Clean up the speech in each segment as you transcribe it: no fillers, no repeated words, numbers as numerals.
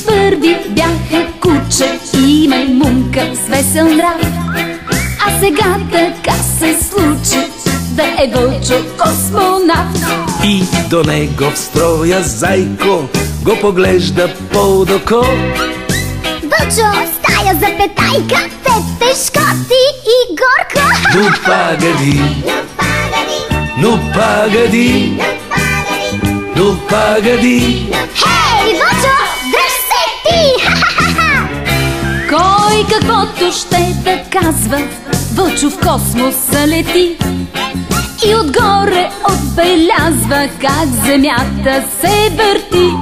първи бяха куче и маймунка с весел нрав. А сега така се случи да е Вълчо космонавт. И до него в строя Зайко го поглежда под-око. Вълчо, стая за петайка, тежкоти и горко. Ну пагади, ну пагади, ну пагади. Хей, Вълчо, дръж се ти! Кой каквото ще да казва, Вълчо в космоса лети и отгоре отбелязва как земята се върти.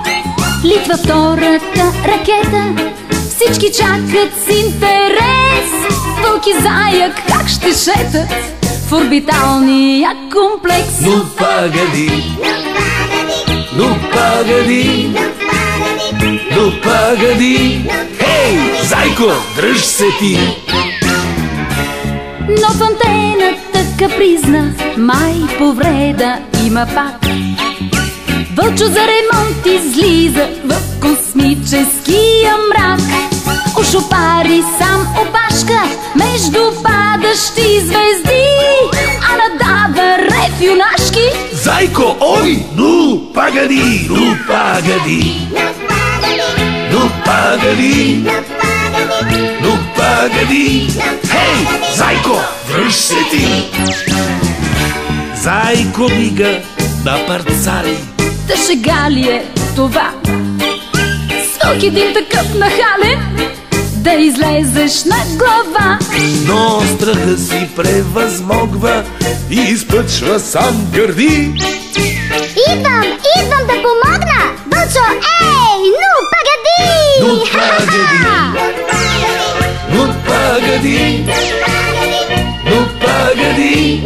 Литва втората ракета, всички чакат с интерес. Вълк и Заек как ще шетат в орбиталния комплекс. Ну пагади, ну пагади, ну пагади. Хей, Зайко, дръж се ти! Но в антената капризна май повреда има пак. Вълчо за ремонт излиза в космическия мрак. Ушопари сам опашка между падащи звезди, а надава рев юнашки. Зайко, ой, ну пагади, ну пагади, ну пагади, ну пагади. Хей, Зайко, дръж се ти! Зайко мига на парцали. Да шега ли е това? С вълк един такъв нахален да излезеш на глава. Но страха си превъзмогва и изпъчва сам гърди. Идвам да помогна! Вълчо, ей, ну пагади! Ну пагади, ну пагади, ну пагади.